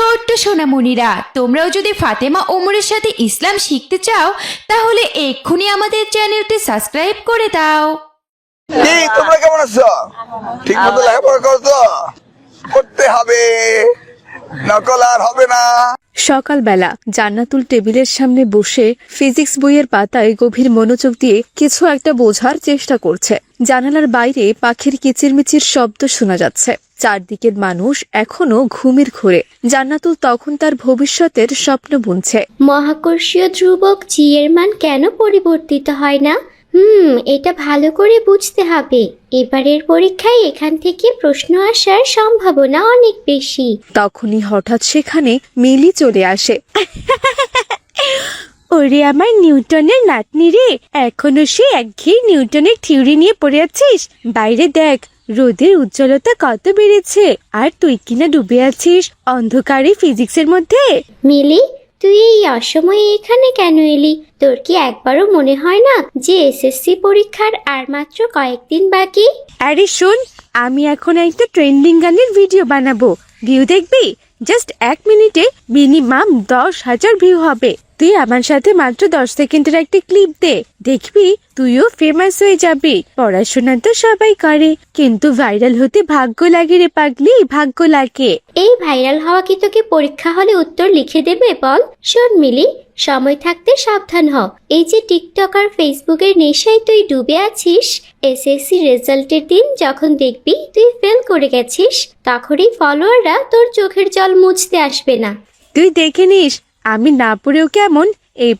ছোট্ট সোনামণিরা, তোমরাও যদি ফাতেমা ওমরের সাথে ইসলাম শিখতে চাও তাহলে এক্ষুনি আমাদের চ্যানেলটি সাবস্ক্রাইব করে দাও। কি তোমরা কেমন আছো? ঠিক মতো লেখাপড়া করছো? করতে হবে, নকল আর হবে না। সকালবেলা জান্নাতুল টেবিলের সামনে বসে ফিজিক্স বইয়ের পাতায় গভীর মনোযোগ দিয়ে কিছু একটা বোঝার চেষ্টা করছে। জানালার বাইরে পাখির কিচিরমিচির শব্দ শোনা যাচ্ছে। চারদিকের মানুষ এখনো ঘুমের ঘোরে। জান্নাতুল তখন তার ভবিষ্যতের স্বপ্ন বুনছে। মহাকর্ষীয় ধ্রুবক জি এর মান কেন পরিবর্তিত হয় না? এটা ভালো করে বুঝতে হবে। এবারের পরীক্ষায় এখান থেকে প্রশ্ন আসার সম্ভাবনা অনেক বেশি। তখনই হঠাৎ সেখানে মিলি চলে আসে। ওরে আমার নিউটনের নাতনি রে, এখনো সে একঘেয়ে নিউটনের থিওরি নিয়ে পড়ে আছিস? বাইরে দেখ, রোদের উজ্জ্বলতা কত বেড়েছে, আর তুই কিনা ডুবে আছিস অন্ধকারে ফিজিক্সের মধ্যে। মিলি, তুই এই অসময়ে এখানে কেন এলি? তোর কি একবারও মনে হয় না যে এসএসসি পরীক্ষার আর মাত্র কয়েকদিন বাকি? আরে শোন, আমি এখন একটা ট্রেন্ডিং গানের ভিডিও বানাবো। ভিউ দেখবি? জাস্ট 1 মিনিটে মিনিমাম 10,000 ভিউ হবে। তুই আমার সাথে মাত্র 10 সেকেন্ডের একটা ক্লিপ দে, দেখবি তুইও ফেমাস হয়ে যাবি। পড়াশোনা তো সবাই করে, কিন্তু ভাইরাল হতে ভাগ্য লাগে রে পাগলি, ভাগ্য লাগে। এই ভাইরাল হওয়া কি তোকে পরীক্ষা হলে উত্তর লিখে দেবে বল? শোন মিলি, সময় থাকতে সাবধান হ। এই যে টিকটক আর ফেসবুকের নেশায় তুই ডুবে আছিস, এসএসসি রেজাল্টের দিন যখন দেখবি তুই ফেল করে গেছিস, তখনই ফলোয়াররা তোর চোখের জল মুছতে আসবে না। তুই দেখে নিস, আমি না পড়েও কেমন A+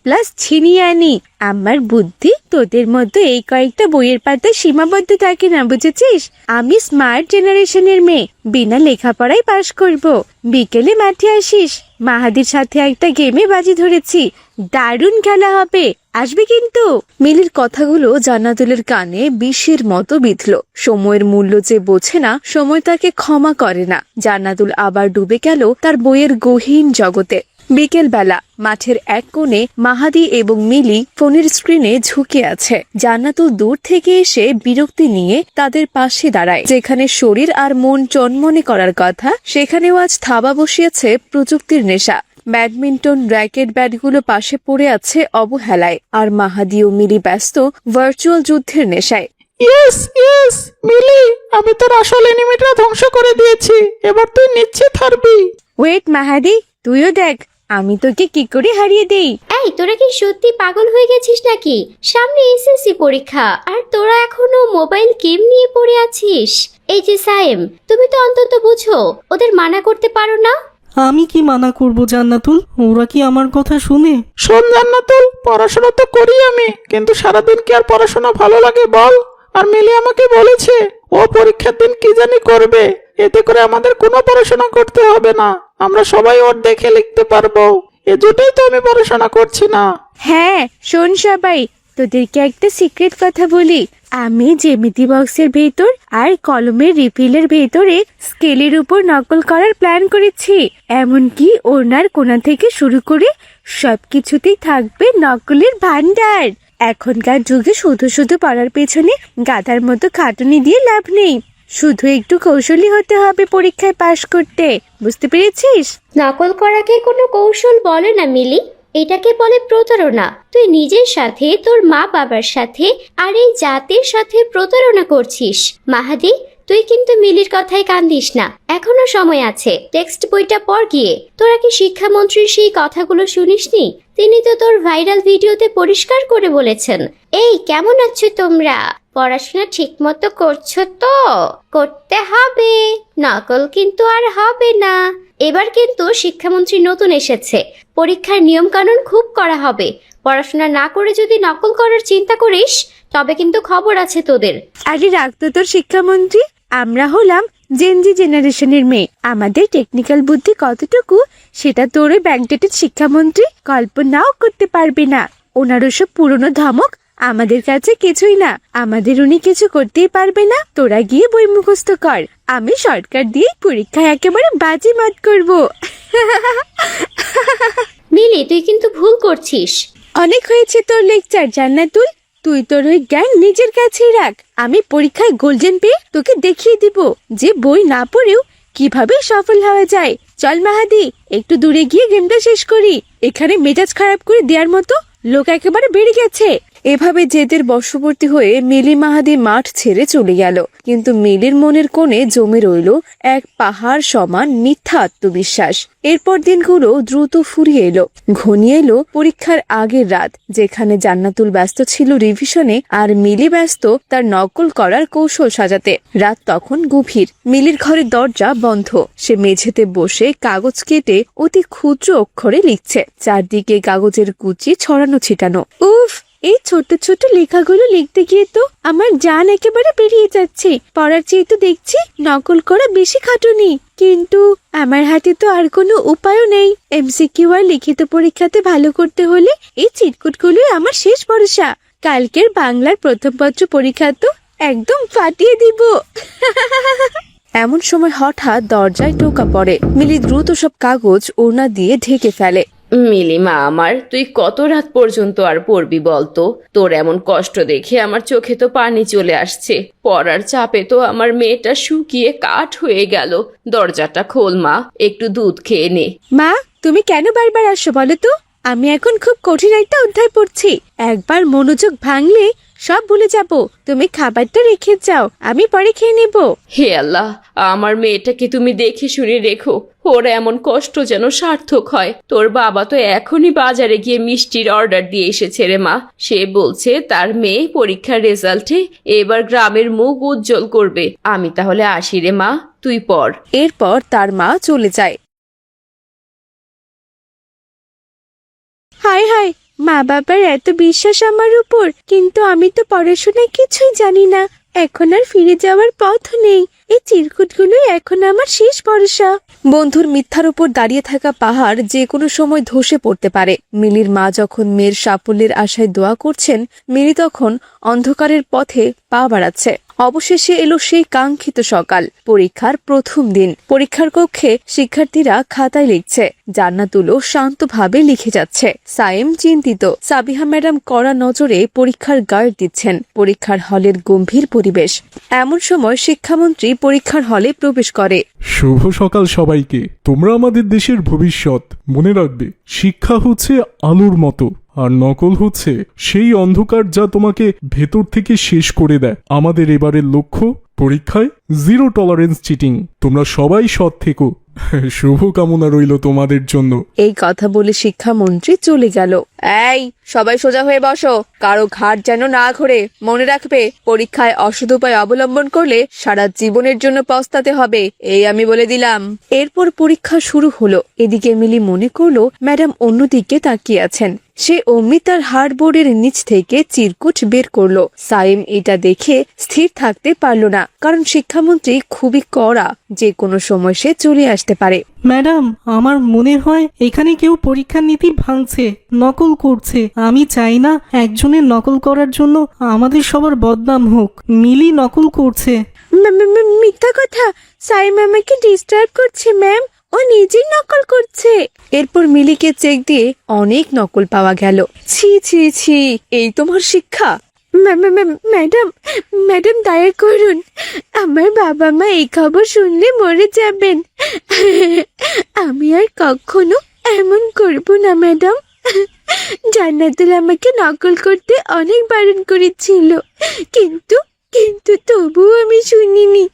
ছিনিয়ে আনি। আমার বুদ্ধি তোদের মতো এই কয়েকটা বইয়ের পাতায় সীমাবদ্ধ থাকে না, বুঝেছিস? আমি স্মার্ট জেনারেশনের মেয়ে, বিনা লেখাপড়ায় পাশ করব। বিকেলে মাঠে আসিস, মাহাদির সাথে একটা গেমে বাজি ধরেছি, দারুণ খেলা হবে, আসবে কিন্তু। মিলির কথাগুলো জান্নাতুলের কানে বিষের মতো বিঁধল। সময়ের মূল্য যে বোঝে না, সময় তাকে ক্ষমা করে না। জান্নাতুল আবার ডুবে গেল তার বইয়ের গহীন জগতে। বিকেল বেলা মাঠের এক কোণে মাহাদি এবং মিলি ফোনের স্ক্রিনে ঝুঁকে আছে। জান্নাতুল দূর থেকে এসে বিরক্তি নিয়ে তাদের পাশে দাঁড়ায়। যেখানে শরীর আর মন চনমনে করার কথা, সেখানেও আজ থাবা বসিয়েছে প্রযুক্তির নেশা। ব্যাডমিন্টন র্যাকেট ব্যাটগুলো পাশে পড়ে আছে অবহেলায়, আর মাহাদি ও মিলি ব্যস্ত ভার্চুয়াল যুদ্ধের নেশায়। ইয়েস মিলি, আমি তোর আসল এনিমিটা ধ্বংস করে দিয়েছি, এবার তুই নিশ্চিত হারবি। ওয়েট মাহাদি, তুইও দেখ আমি তোকে কি করে হারিয়ে দেই। এই, তোরা কি সত্যি পাগল হয়ে গেছিস নাকি? সামনে এসএসসি পরীক্ষা আর তোরা এখনো মোবাইল গেম নিয়ে পড়ে আছিস। এই যে সায়েম, তুমি তো অন্তত বুঝো, ওদের মানা করতে পারো না? আমি কি মানা করব জান্নাতুল? ওরা কি আমার কথা শুনে? শোন জান্নাতুল, পড়াশোনা তো করি আমি, কিন্তু সারাদিন কি আর পড়াশোনা ভালো লাগে বল? আর মিলি আমাকে বলেছে ও পরীক্ষার দিন কি জানি করবে, এতে করে আমাদের কোনো পড়াশোনা করতে হবে না, আমরা সবাই ওর দেখে লিখতে পারবো। এজন্যই তো আমি পড়াশোনা করছি না। হ্যাঁ শোন সবাই, তোদেরকে একটা সিক্রেট কথা বলি। আমি জ্যামিতি বক্সের ভেতর আর কলমের রিফিলের ভেতরে স্কেলের উপর নকল করার প্ল্যান করেছি। এমনকি ওড়নার কোণা থেকে শুরু করে সবকিছুতেই থাকবে নকলের ভান্ডার। এখনকার যুগে শুধু শুধু পড়ার পেছনে গাধার মতো খাটুনি দিয়ে লাভ নেই, শুধু একটু কৌশলী হতে হবে পরীক্ষায় পাশ করতে, বুঝতে পেরেছিস? নকল করাকে কোনো কৌশল বলে না মিলি, এটাকে বলে প্রতারণা। তুই নিজের সাথে, তোর মা বাবার সাথে আর এই জাতির সাথে প্রতারণা করছিস। মাহাদি, তুই কিন্তু মিলির কথায় কান দিস না, এখনো সময় আছে। টেক্সট বইটা পড় গিয়ে। তোরা কি শিক্ষামন্ত্রীর সেই কথাগুলো শুনিসনি? তিনি তো তোর ভাইরাল ভিডিওতে পরিষ্কার করে বলেছেন, এই কেমন আছো তোমরা, পড়াশোনা ঠিক মতো করছো তো? করতে হবে, নকল কিন্তু আর হবে না। এবার কিন্তু শিক্ষামন্ত্রী নতুন এসেছে, পরীক্ষার নিয়ম কানুন খুব করা হবে। পড়াশোনা না করে যদি নকল করার চিন্তা করিস, তবে কিন্তু খবর আছে তোদের। আরে রাখতো তোর শিক্ষামন্ত্রী, আমরা হলাম জেনজি জেনারেশনের মেয়ে, আমাদের টেকনিক্যাল বুদ্ধি কতটুকু সেটা তোর ওই ব্যাকডেটেড শিক্ষামন্ত্রী কল্পনাও করতে পারবে না। ওনার ওসব পুরনো ধমক আমাদের কাছে কিছুই না, আমাদের উনি কিছু করতেই পারবে না। তোরা গিয়ে বই মুখস্থ কর, আমি শর্টকাট দিয়ে পরীক্ষায় একেবারে বাজিমাত করব। মিলি, তুই কিন্তু ভুল করছিস। অনেক হয়েছে তোর লেকচার জান্নাতুল, তুই তোর ওই জ্ঞান নিজের কাছেই রাখ। আমি পরীক্ষায় গোল্ডেন পেয়ে তোকে দেখিয়ে দিব যে বই না পড়েও কিভাবে সফল হওয়া যায়। চল মাহাদি, একটু দূরে গিয়ে গেমটা শেষ করি। এখানে মেজাজ খারাপ করে দেওয়ার মতো লোক একেবারে বেড়ে গেছে। এভাবে জেদের বশবর্তী হয়ে মিলি মাহাদি মাঠ ছেড়ে চলে গেল। কিন্তু মিলির মনের কোণে জমে রইল এক পাহাড় সমান মিথ্যা আত্মবিশ্বাস। এরপর দিনগুলো দ্রুত ফুরিয়ে এলো। ঘনিয়ে এলো পরীক্ষার আগের রাত, যেখানে জান্নাতুল ব্যস্ত ছিল রিভিশনে আর মিলি ব্যস্ত তার নকল করার কৌশল সাজাতে। রাত তখন গভীর। মিলির ঘরের দরজা বন্ধ। সে মেঝেতে বসে কাগজ কেটে অতি ক্ষুদ্র অক্ষরে লিখছে। চারদিকে কাগজের কুচি ছড়ানো ছিটানো। উফ, এই ছোট ছোট লেখাগুলো লিখতে গিয়ে তো আমার জান একেবারে বেরিয়ে যাচ্ছে। পড়ার চেয়ে তো দেখছি নকল করা বেশি খাটুনি। কিন্তু আমার হাতে তো আর কোনো উপায়ও নেই। এমসিকিউ আর লিখিত পরীক্ষাতে ভালো করতে হলে এই চিটকুটগুলোই আমার শেষ ভরসা। কালকের বাংলার প্রথম পত্র পরীক্ষা তো একদম ফাটিয়ে দিব। এমন সময় হঠাৎ দরজায় টোকা পড়ে। মিলি দ্রুত সব কাগজ ওড়না দিয়ে ঢেকে ফেলে। মিলিমা আমার, তুই কত রাত পর্যন্ত আর পড়বি বলতো? তোর এমন কষ্ট দেখে আমার চোখে তো পানি চলে আসছে। পড়ার চাপে তো আমার মেয়েটা শুকিয়ে কাঠ হয়ে গেল। দরজাটা খোল মা, একটু দুধ খেয়ে নে। মা, তুমি কেন বারবার আসো বলো তো? আমি এখন খুব কঠিন একটা অধ্যায় পড়ছি। একবার মনোযোগ ভাঙলে সব ভুলে যাব। তুমি খাবারটা রেখে যাও, আমি পরে খেয়ে নেব। হে আল্লাহ, আমার মেয়েটাকে তুমি দেখে শুনে রেখো। ওর এমন কষ্ট যেন সার্থক হয়। তোর বাবা তো এখনই বাজারে গিয়ে মিষ্টির অর্ডার দিয়ে এসেছে রে মা। সে বলছে তার মেয়ে পরীক্ষার রেজাল্টে এবার গ্রামের মুখ উজ্জ্বল করবে। আমি তাহলে আসি রে মা, তুই পড়। এরপর তার মা চলে যায়। হায় হায়, মা বাবার এত বিশ্বাস আমার উপর, কিন্তু আমি তো পড়াশোনায় কিছুই জানি না। এখন আর ফিরে যাওয়ার পথ নেই। এই চিরকুটগুলোই এখন আমার শেষ ভরসা। বন্ধুর মিথ্যার উপর দাঁড়িয়ে থাকা পাহাড় যে কোনো সময় ধসে পড়তে পারে। মিলির মা যখন মেয়ের সাফল্যের আশায় দোয়া করছেন, মিলি তখন অন্ধকারের পথে পা বাড়াচ্ছে। অবশেষে এলো সেই কাঙ্ক্ষিত সকাল, পরীক্ষার প্রথম দিন। পরীক্ষার কক্ষে শিক্ষার্থীরা খাতায় লিখছে। জান্নাতুলও শান্তভাবে লিখে যাচ্ছে। সাইম চিন্তিত। সাবিহা ম্যাডাম কড়া নজরে পরীক্ষার গার্ড দিচ্ছেন। পরীক্ষার হলের গম্ভীর পরিবেশ। এমন সময় শিক্ষামন্ত্রী পরীক্ষার হলে প্রবেশ করে। শুভ সকাল সবাইকে। তোমরা আমাদের দেশের ভবিষ্যৎ। মনে রাখবে, শিক্ষা হচ্ছে আলোর মতো, আর নকল হচ্ছে সেই অন্ধকার যা তোমাকে ভেতর থেকে শেষ করে দেয়। আমাদের এবারের লক্ষ্য, পরীক্ষায় 0 টলারেন্স চিটিং। তোমরা সবাই সৎ থেকো। শুভ কামনা রইল তোমাদের জন্য। এই কথা বলে শিক্ষামন্ত্রী চলে গেল। এই, সবাই সোজা হয়ে বসো। কারো ঘাট যেন না ঘোরে। মনে রাখবে, পরীক্ষায় অসৎ উপায় অবলম্বন করলে সারা জীবনের জন্য পস্তাতে হবে, এই আমি বলে দিলাম। এরপর পরীক্ষা শুরু হলো। এদিকে মিলি মনে করলো ম্যাডাম অন্যদিকে তাকিয়ে আছেন। সে অমনি তার হার্ডবোর্ডের নিচ থেকে চিরকুট বের করলো। সাইম এটা দেখে স্থির থাকতে পারল না, কারণ শিক্ষামন্ত্রী খুবই কড়া। যে কোনো সময় সে চলে আসতে পারে। ম্যাডাম, আমার মনে হয় এখানে কেউ পরীক্ষার নীতি ভাঙছে, নকল করছে। আমি চাই না একজনের নকল করার জন্য আমাদের সবার বদনাম হোক। মিলি নকল করছে। মিথ্যা কথা। সাইম আমাকে ডিস্টার্ব করছে ম্যাম। ও নিজেই নকল করছে। এরপর মিলিকে চেক দিয়ে অনেক নকল পাওয়া গেল। ছি ছি ছি, এই তোমার শিক্ষা? ম্যাডাম, ম্যাডাম দয়া করুন। আমার বাবা মা এই খবর শুনলে মরে যাবেন। আমি আর কখনো এমন করব না ম্যাডাম। জান্নাতুল আমাকে নকল করতে অনেক বারণ করেছিল, কিন্তু কিন্তু তবুও আমি শুনিনি।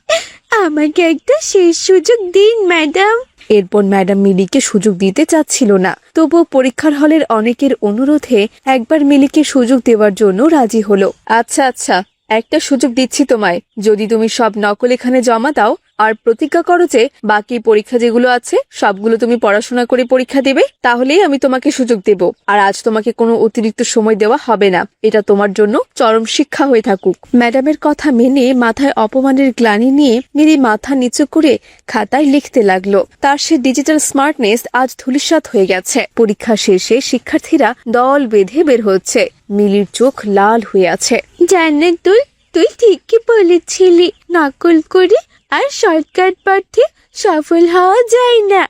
আমাকে একটা শেষ সুযোগ দিন ম্যাডাম। এরপর ম্যাডাম মিলিকে সুযোগ দিতে চাচ্ছিল না, তবুও পরীক্ষার হলের অনেকের অনুরোধে একবার মিলিকে সুযোগ দেওয়ার জন্য রাজি হলো। আচ্ছা আচ্ছা, একটা সুযোগ দিচ্ছি তোমায়। যদি তুমি সব নকল এখানে জমা দাও আর প্রতিজ্ঞা করো যে বাকি পরীক্ষা যেগুলো আছে সবগুলো তুমি পড়াশোনা করে পরীক্ষা দেবে, তাহলেই আমি তোমাকে সুযোগ দেব। আর আজ তোমাকে কোনো অতিরিক্ত সময় দেওয়া হবে না। এটা তোমার জন্য চরম শিক্ষা হয়ে থাকুক। ম্যাডামের কথা মেনে মাথায় অপমানের গ্লানি নিয়ে মিলি মাথা নিচু করে খাতায় লিখতে লাগলো। তার সে ডিজিটাল স্মার্টনেস আজ ধূলিসাৎ হয়ে গেছে। পরীক্ষা শেষে শিক্ষার্থীরা দল বেঁধে বের হচ্ছে। মিলির চোখ লাল হয়ে আছে। জান্নাতুল, তুই ঠিকই বলেছিলি, নকল করে আর শর্টকাট পথে সফল হওয়া যায় না।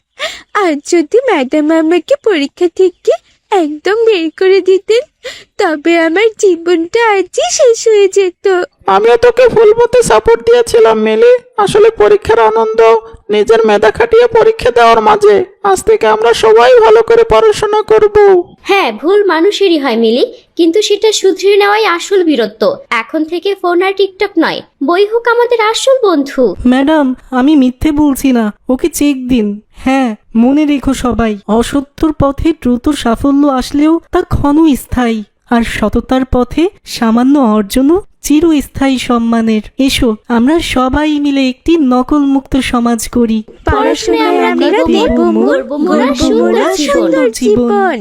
আর যদি ম্যাডাম আমাকে পরীক্ষা থেকে একদম বের করে দিতেন, তবে আমার জীবনটা আজই শেষ হয়ে যেত। আমিও তোকে ফুল মতো সাপোর্ট দিয়েছিলাম মিলি। আসলে পরীক্ষার আনন্দ নিজের মেধা খাটিয়ে পরীক্ষা দেওয়ার মাঝে। আজ থেকে আমরা সবাই ভালো করে পড়াশোনা করব। হ্যাঁ, ভুল মানুষেরই হয় মিলি, কিন্তু সেটা শুধরে নেওয়াই আসল বীরত্ব। এখন থেকে ফোন আর টিকটক নয়, বই হোক আমাদের আসল বন্ধু। ম্যাডাম, আমি মিথ্যে বলছি না, ওকে চেক দিন। হ্যাঁ, মনে রেখো সবাই, অসত্যর পথে দ্রুত সাফল্য আসলেও তা ক্ষণস্থায়ী, আর সততার পথে সামান্য অর্জনও চিরস্থায়ী সম্মানের। এসো আমরা সবাই মিলে একটি নকল মুক্ত সমাজ করি। পড়াশোনায় আমরা দেব মোর, গড়ব মোরা সুন্দর জীবন। জীবন।